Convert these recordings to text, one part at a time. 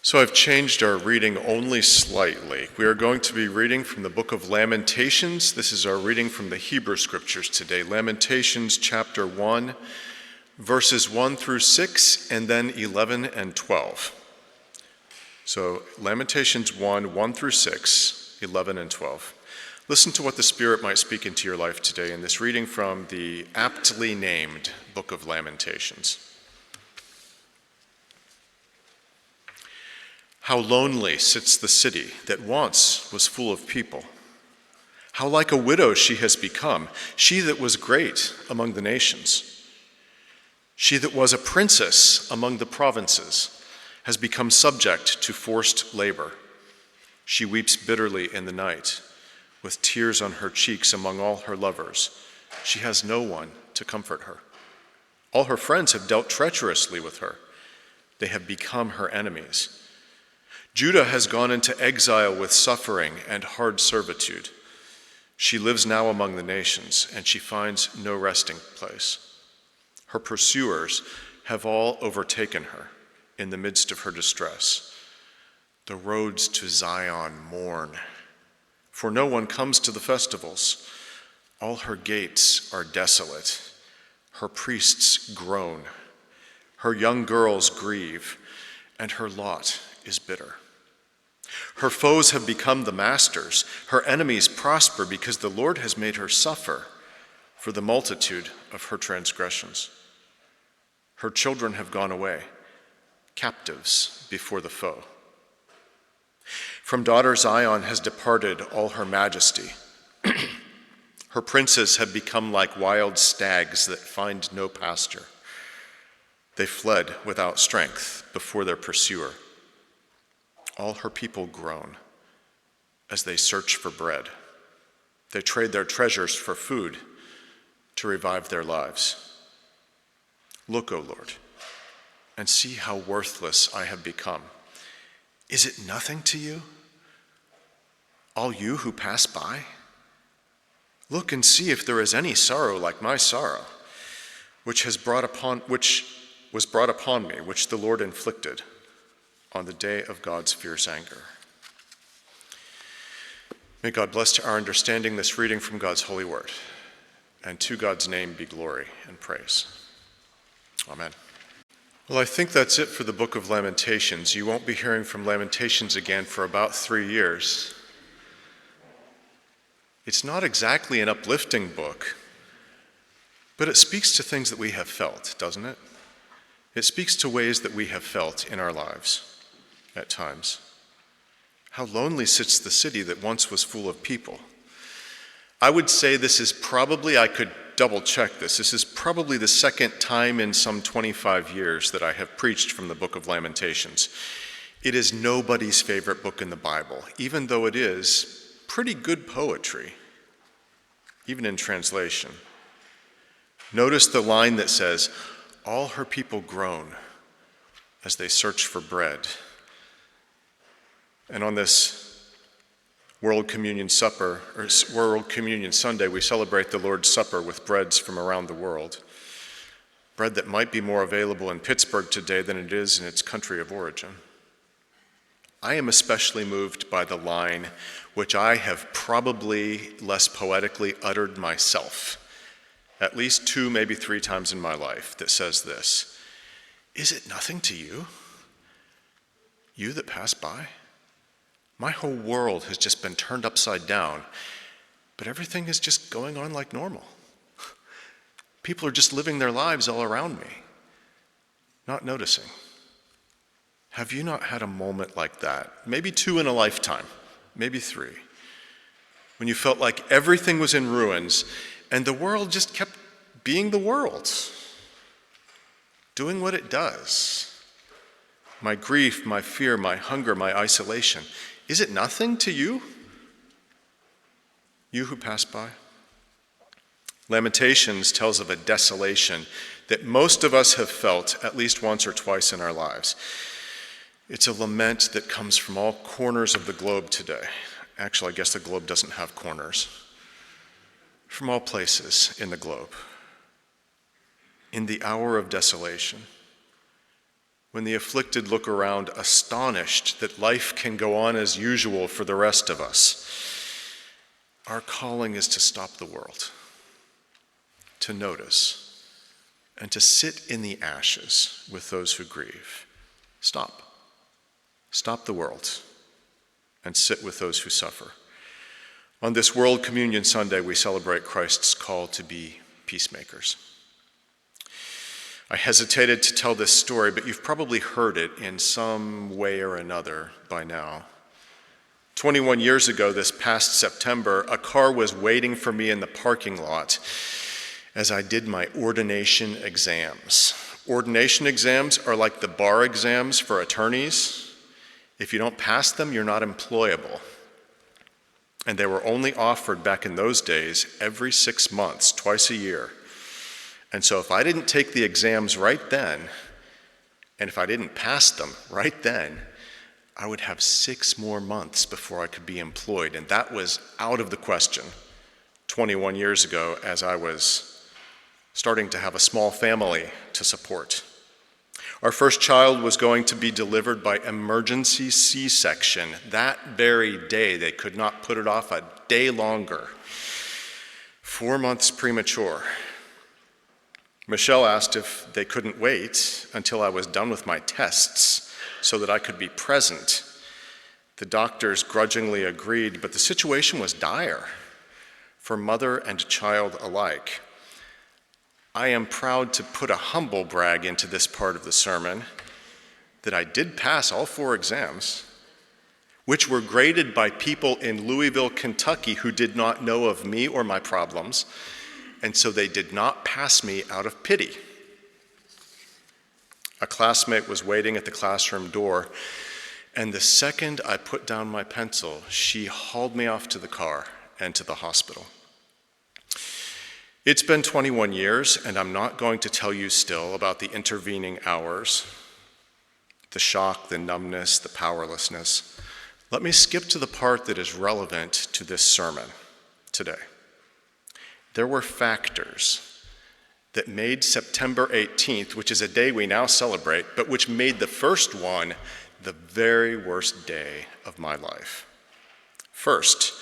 So I've changed our reading only slightly. We are going to be reading from the book of Lamentations. This is our reading from the Hebrew Scriptures today. Lamentations chapter 1, verses 1 through 6, and then 11 and 12. So Lamentations 1, 1 through 6, 11 and 12. Listen to what the Spirit might speak into your life today in this reading from the aptly named book of Lamentations. How lonely sits the city that once was full of people. How like a widow she has become, she that was great among the nations. She that was a princess among the provinces has become subject to forced labor. She weeps bitterly in the night, with tears on her cheeks among all her lovers. She has no one to comfort her. All her friends have dealt treacherously with her. They have become her enemies. Judah has gone into exile with suffering and hard servitude. She lives now among the nations, and she finds no resting place. Her pursuers have all overtaken her in the midst of her distress. The roads to Zion mourn, for no one comes to the festivals. All her gates are desolate. Her priests groan. Her young girls grieve, and her lot is bitter. Her foes have become the masters. Her enemies prosper because the Lord has made her suffer for the multitude of her transgressions. Her children have gone away, captives before the foe. From daughter Zion has departed all her majesty. Her princes have become like wild stags that find no pasture. They fled without strength before their pursuer. All her people groan as they search for bread. They trade their treasures for food to revive their lives. Look, O Lord, and see how worthless I have become. Is it nothing to you, all you who pass by? Look and see if there is any sorrow like my sorrow, which was brought upon me, which the Lord inflicted on the day of God's fierce anger. May God bless to our understanding this reading from God's holy word, and to God's name be glory and praise. Amen. Well, I think that's it for the book of Lamentations. You won't be hearing from Lamentations again for about 3 years. It's not exactly an uplifting book, but it speaks to things that we have felt, doesn't it? It speaks to ways that we have felt in our lives at times. How lonely sits the city that once was full of people. I would say this is probably, I could double check this is probably the second time in some 25 years that I have preached from the book of Lamentations. It is nobody's favorite book in the Bible, even though it is pretty good poetry, even in translation. Notice the line that says, all her people groan as they search for bread. And on this World Communion Supper, or World Communion Sunday, we celebrate the Lord's Supper with breads from around the world. Bread that might be more available in Pittsburgh today than it is in its country of origin. I am especially moved by the line, which I have probably less poetically uttered myself, at least 2, maybe 3 times in my life, that says this: is it nothing to you, you that pass by? My whole world has just been turned upside down, but everything is just going on like normal. People are just living their lives all around me, not noticing. Have you not had a moment like that? Maybe 2 in a lifetime, maybe 3, when you felt like everything was in ruins and the world just kept being the world, doing what it does. My grief, my fear, my hunger, my isolation. Is it nothing to you, you who pass by? Lamentations tells of a desolation that most of us have felt at least once or twice in our lives. It's a lament that comes from all corners of the globe today. Actually, I guess the globe doesn't have corners. From all places in the globe. In the hour of desolation, when the afflicted look around astonished that life can go on as usual for the rest of us, our calling is to stop the world, to notice, and to sit in the ashes with those who grieve. Stop. Stop the world and sit with those who suffer. On this World Communion Sunday, we celebrate Christ's call to be peacemakers. I hesitated to tell this story, but you've probably heard it in some way or another by now. 21 years ago, this past September, a car was waiting for me in the parking lot as I did my ordination exams. Ordination exams are like the bar exams for attorneys. If you don't pass them, you're not employable. And they were only offered back in those days every 6 months, twice a year. And so if I didn't take the exams right then, and if I didn't pass them right then, I would have 6 more months before I could be employed. And that was out of the question 21 years ago, as I was starting to have a small family to support. Our first child was going to be delivered by emergency C-section that very day. They could not put it off a day longer. 4 months premature. Michelle asked if they couldn't wait until I was done with my tests so that I could be present. The doctors grudgingly agreed, but the situation was dire for mother and child alike. I am proud to put a humble brag into this part of the sermon that I did pass all 4 exams, which were graded by people in Louisville, Kentucky who did not know of me or my problems, and so they did not pass me out of pity. A classmate was waiting at the classroom door, and the second I put down my pencil, she hauled me off to the car and to the hospital. It's been 21 years, and I'm not going to tell you still about the intervening hours, the shock, the numbness, the powerlessness. Let me skip to the part that is relevant to this sermon today. There were factors that made September 18th, which is a day we now celebrate, but which made the first one the very worst day of my life. First,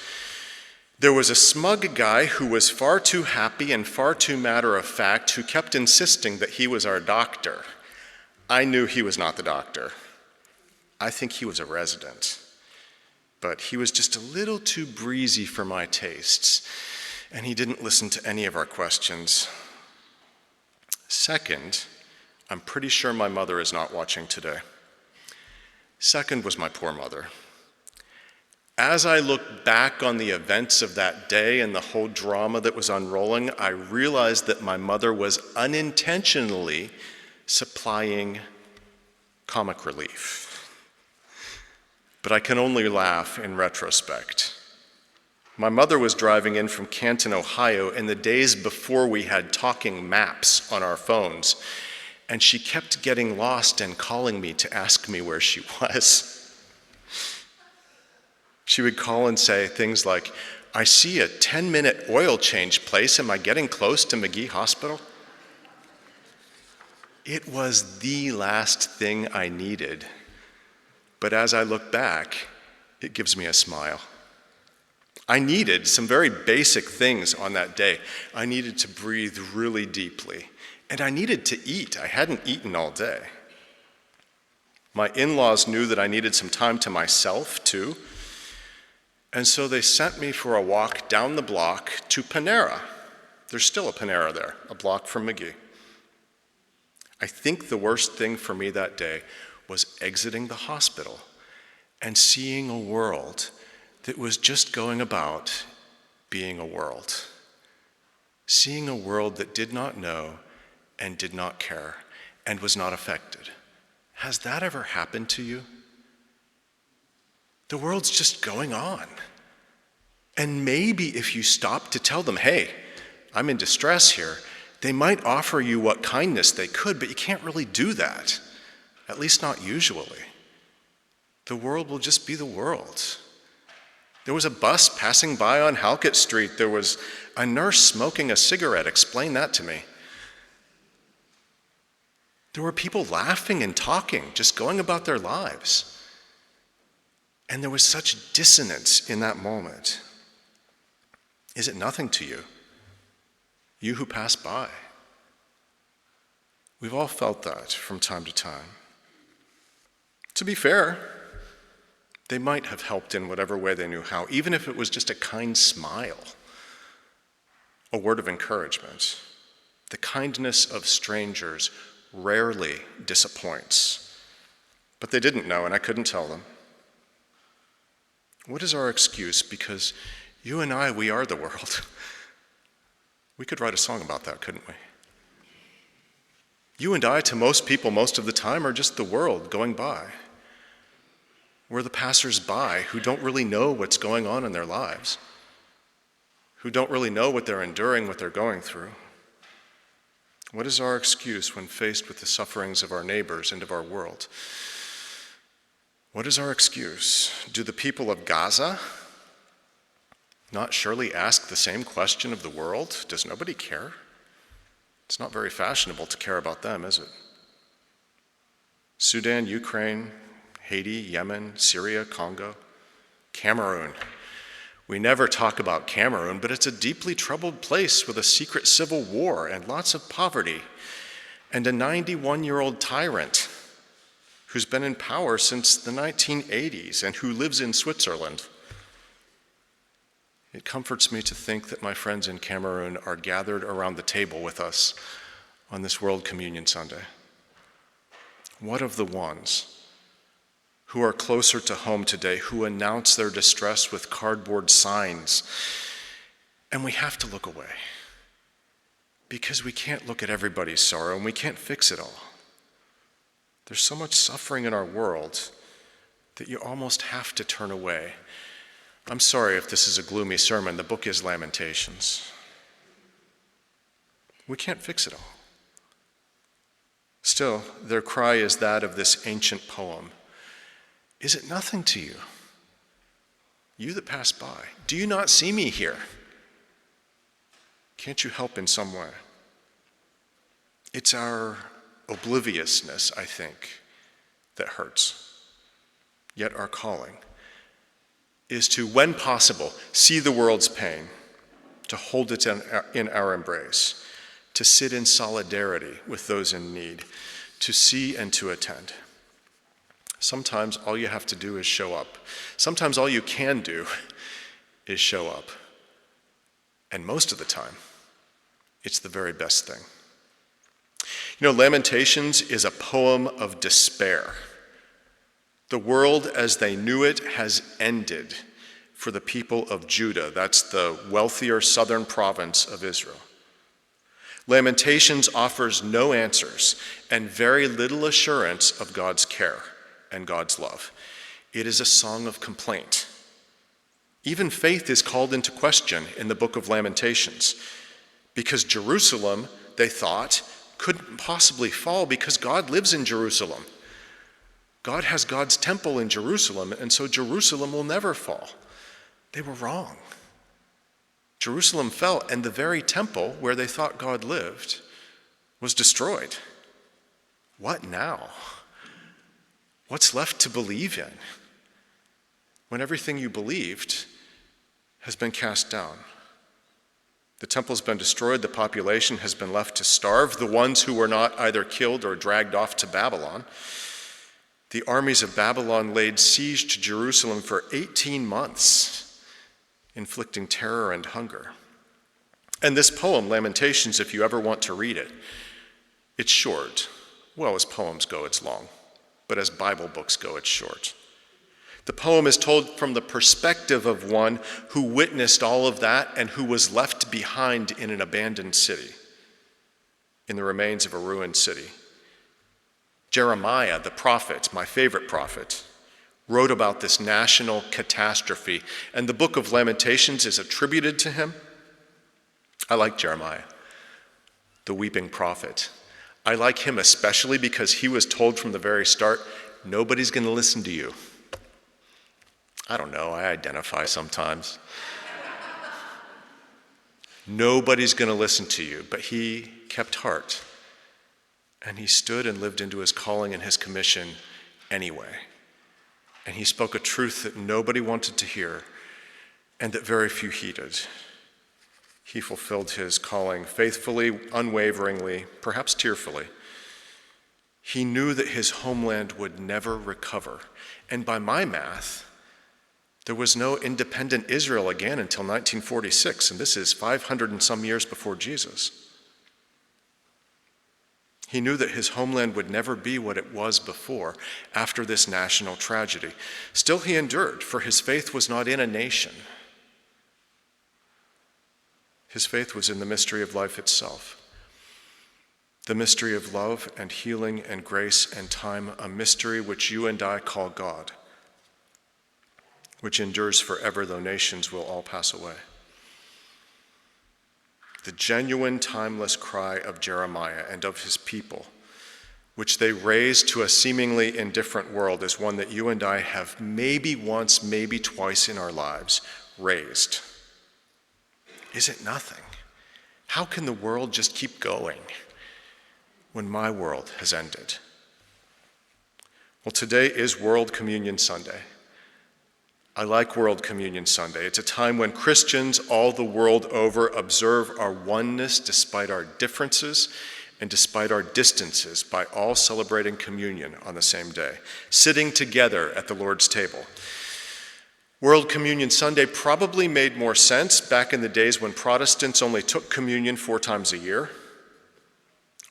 there was a smug guy who was far too happy and far too matter-of-fact who kept insisting that he was our doctor. I knew he was not the doctor. I think he was a resident. But he was just a little too breezy for my tastes, and he didn't listen to any of our questions. Second, I'm pretty sure my mother is not watching today. Second was my poor mother. As I look back on the events of that day and the whole drama that was unrolling, I realized that my mother was unintentionally supplying comic relief. But I can only laugh in retrospect. My mother was driving in from Canton, Ohio, in the days before we had talking maps on our phones, and she kept getting lost and calling me to ask me where she was. She would call and say things like, "I see a 10-minute oil change place. Am I getting close to McGee Hospital?" It was the last thing I needed. But as I look back, it gives me a smile. I needed some very basic things on that day. I needed to breathe really deeply, and I needed to eat. I hadn't eaten all day. My in-laws knew that I needed some time to myself, too, and so they sent me for a walk down the block to Panera. There's still a Panera there, a block from McGee. I think the worst thing for me that day was exiting the hospital and seeing a world that was just going about being a world. Seeing a world that did not know and did not care and was not affected. Has that ever happened to you? The world's just going on. And maybe if you stop to tell them, "Hey, I'm in distress here," they might offer you what kindness they could, but you can't really do that. At least not usually. The world will just be the world. There was a bus passing by on Halkett Street. There was a nurse smoking a cigarette. Explain that to me. There were people laughing and talking, just going about their lives. And there was such dissonance in that moment. Is it nothing to you? You who pass by. We've all felt that from time to time. To be fair, they might have helped in whatever way they knew how, even if it was just a kind smile, a word of encouragement. The kindness of strangers rarely disappoints. But they didn't know, and I couldn't tell them. What is our excuse? Because you and I, we are the world. We could write a song about that, couldn't we? You and I, to most people, most of the time, are just the world going by. We're the passers-by who don't really know what's going on in their lives, who don't really know what they're enduring, what they're going through. What is our excuse when faced with the sufferings of our neighbors and of our world? What is our excuse? Do the people of Gaza not surely ask the same question of the world? Does nobody care? It's not very fashionable to care about them, is it? Sudan, Ukraine, Haiti, Yemen, Syria, Congo, Cameroon. We never talk about Cameroon, but it's a deeply troubled place with a secret civil war and lots of poverty and a 91-year-old tyrant who's been in power since the 1980s and who lives in Switzerland. It comforts me to think that my friends in Cameroon are gathered around the table with us on this World Communion Sunday. What of the ones who are closer to home today, who announce their distress with cardboard signs? And we have to look away because we can't look at everybody's sorrow and we can't fix it all. There's so much suffering in our world that you almost have to turn away. I'm sorry if this is a gloomy sermon. The book is Lamentations. We can't fix it all. Still, their cry is that of this ancient poem. Is it nothing to you? You that pass by, do you not see me here? Can't you help in some way? It's our obliviousness, I think, that hurts. Yet our calling is to, when possible, see the world's pain, to hold it in our embrace, to sit in solidarity with those in need, to see and to attend. Sometimes all you have to do is show up. Sometimes all you can do is show up. And most of the time, it's the very best thing. You know, Lamentations is a poem of despair. The world as they knew it has ended for the people of Judah. That's the wealthier southern province of Israel. Lamentations offers no answers and very little assurance of God's care and God's love. It is a song of complaint. Even faith is called into question in the book of Lamentations because Jerusalem, they thought, couldn't possibly fall because God lives in Jerusalem. God has God's temple in Jerusalem, and so Jerusalem will never fall. They were wrong. Jerusalem fell, and the very temple where they thought God lived was destroyed. What now? What's left to believe in when everything you believed has been cast down? The temple's been destroyed, the population has been left to starve, the ones who were not either killed or dragged off to Babylon. The armies of Babylon laid siege to Jerusalem for 18 months, inflicting terror and hunger. And this poem, Lamentations, if you ever want to read it, it's short. Well, as poems go, it's long. But as Bible books go, it's short. The poem is told from the perspective of one who witnessed all of that and who was left behind in an abandoned city, in the remains of a ruined city. Jeremiah, the prophet, my favorite prophet, wrote about this national catastrophe, and the book of Lamentations is attributed to him. I like Jeremiah, the weeping prophet. I like him especially because he was told from the very start, nobody's going to listen to you. I don't know, I identify sometimes. Nobody's going to listen to you, but he kept heart. And he stood and lived into his calling and his commission anyway. And he spoke a truth that nobody wanted to hear and that very few heeded. He fulfilled his calling faithfully, unwaveringly, perhaps tearfully. He knew that his homeland would never recover. And by my math, there was no independent Israel again until 1946, and this is 500 and some years before Jesus. He knew that his homeland would never be what it was before, after this national tragedy. Still he endured, for his faith was not in a nation. His faith was in the mystery of life itself. The mystery of love and healing and grace and time, a mystery which you and I call God, which endures forever, though nations will all pass away. The genuine, timeless cry of Jeremiah and of his people, which they raised to a seemingly indifferent world, is one that you and I have maybe once, maybe twice in our lives raised. Is it nothing? How can the world just keep going when my world has ended? Well, today is World Communion Sunday. I like World Communion Sunday. It's a time when Christians all the world over observe our oneness despite our differences and despite our distances by all celebrating communion on the same day, sitting together at the Lord's table. World Communion Sunday probably made more sense back in the days when Protestants only took communion 4 times a year,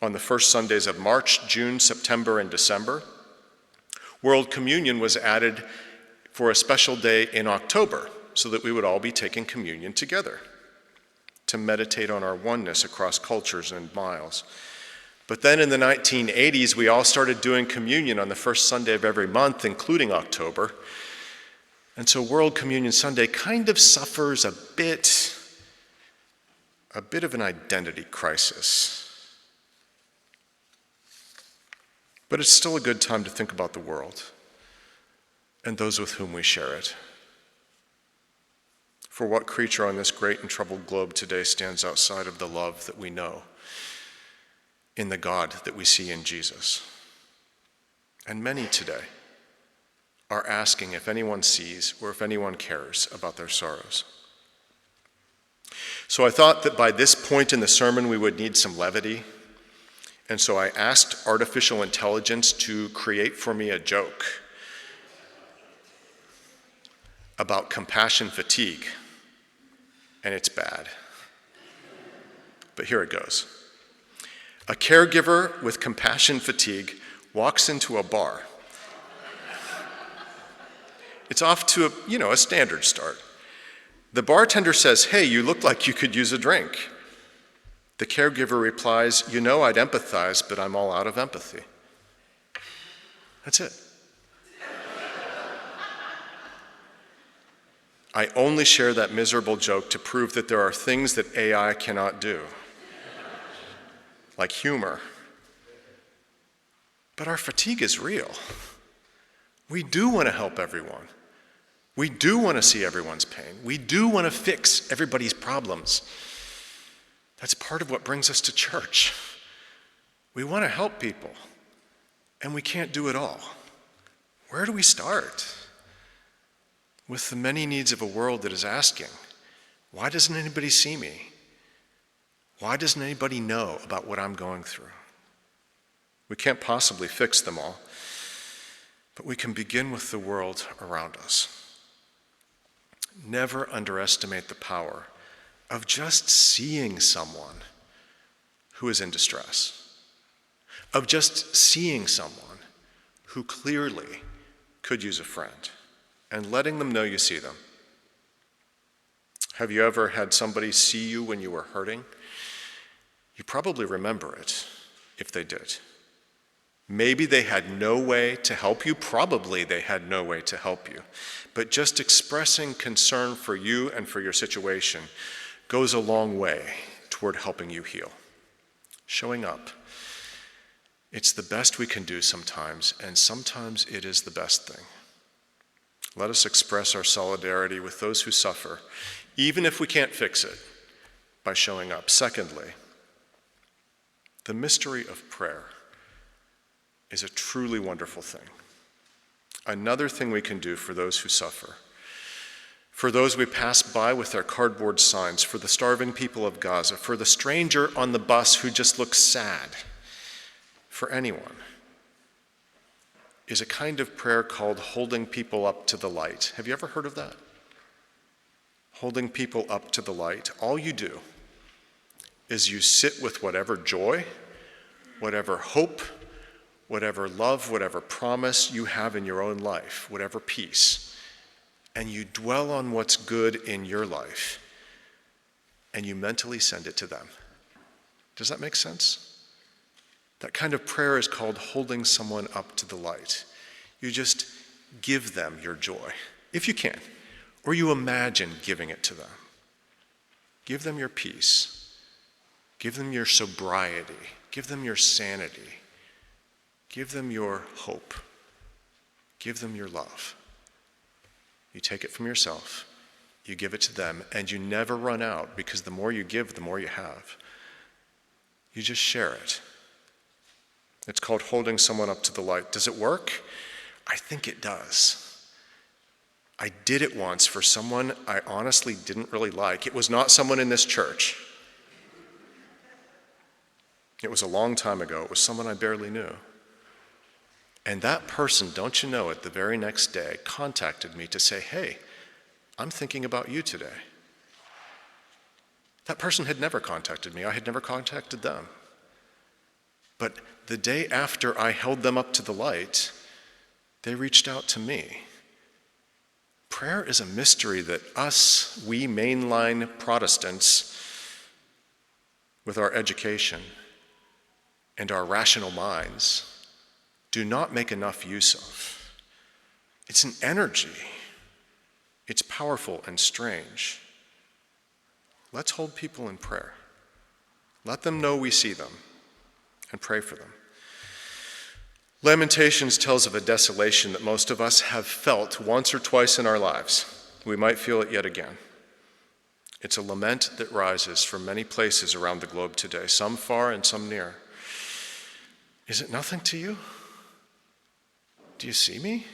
on the first Sundays of March, June, September, and December. World Communion was added for a special day in October so that we would all be taking communion together to meditate on our oneness across cultures and miles. But then in the 1980s, we all started doing communion on the first Sunday of every month, including October. And so World Communion Sunday kind of suffers a bit of an identity crisis. But it's still a good time to think about the world and those with whom we share it. For what creature on this great and troubled globe today stands outside of the love that we know in the God that we see in Jesus? And many today are asking if anyone sees or if anyone cares about their sorrows. So I thought that by this point in the sermon we would need some levity, and so I asked artificial intelligence to create for me a joke about compassion fatigue, and it's bad. But here it goes. A caregiver with compassion fatigue walks into a bar. It's off to a standard start. The bartender says, "Hey, you look like you could use a drink." The caregiver replies, "I'd empathize, but I'm all out of empathy." That's it. I only share that miserable joke to prove that there are things that AI cannot do, like humor. But our fatigue is real. We do want to help everyone. We do want to see everyone's pain. We do want to fix everybody's problems. That's part of what brings us to church. We want to help people, and we can't do it all. Where do we start? With the many needs of a world that is asking, why doesn't anybody see me? Why doesn't anybody know about what I'm going through? We can't possibly fix them all, but we can begin with the world around us. Never underestimate the power of just seeing someone who is in distress, of just seeing someone who clearly could use a friend, and letting them know you see them. Have you ever had somebody see you when you were hurting? You probably remember it, if they did. Maybe they had no way to help you. Probably they had no way to help you. But just expressing concern for you and for your situation goes a long way toward helping you heal. Showing up. It's the best we can do sometimes, and sometimes it is the best thing. Let us express our solidarity with those who suffer, even if we can't fix it, by showing up. Secondly, the mystery of prayer. is a truly wonderful thing. Another thing we can do for those who suffer, for those we pass by with their cardboard signs, for the starving people of Gaza, for the stranger on the bus who just looks sad, for anyone, is a kind of prayer called holding people up to the light. Have you ever heard of that? Holding people up to the light. All you do is you sit with whatever joy, whatever hope, whatever love, whatever promise you have in your own life, whatever peace, and you dwell on what's good in your life, and you mentally send it to them. Does that make sense? That kind of prayer is called holding someone up to the light. You just give them your joy, if you can, or you imagine giving it to them. Give them your peace. Give them your sobriety. Give them your sanity. Give them your hope. Give them your love. You take it from yourself, you give it to them, and you never run out, because the more you give, the more you have. You just share it. It's called holding someone up to the light. Does it work? I think it does. I did it once for someone I honestly didn't really like. It was not someone in this church. It was a long time ago. It was someone I barely knew. And that person, don't you know it, the very next day contacted me to say, hey, I'm thinking about you today. That person had never contacted me. I had never contacted them. But the day after I held them up to the light, they reached out to me. Prayer is a mystery that we mainline Protestants, with our education and our rational minds, do not make enough use of. It's an energy. It's powerful and strange. Let's hold people in prayer. Let them know we see them and pray for them. Lamentations tells of a desolation that most of us have felt once or twice in our lives. We might feel it yet again. It's a lament that rises from many places around the globe today, some far and some near. Is it nothing to you? Do you see me?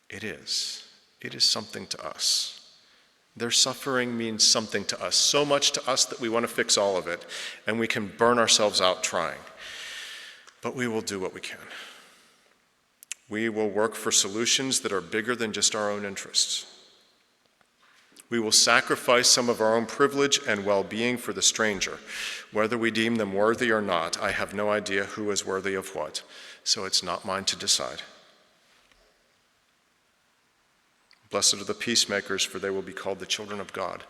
It is. It is something to us. Their suffering means something to us, so much to us that we want to fix all of it, and we can burn ourselves out trying. But we will do what we can. We will work for solutions that are bigger than just our own interests. We will sacrifice some of our own privilege and well-being for the stranger. Whether we deem them worthy or not, I have no idea who is worthy of what, so it's not mine to decide. Blessed are the peacemakers, for they will be called the children of God.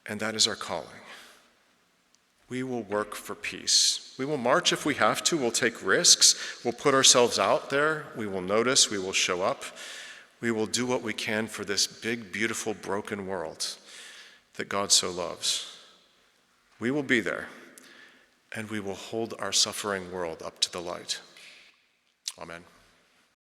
And that is our calling. We will work for peace. We will march if we have to. We'll take risks. We'll put ourselves out there. We will notice. We will show up. We will do what we can for this big, beautiful, broken world that God so loves. We will be there, and we will hold our suffering world up to the light. Amen.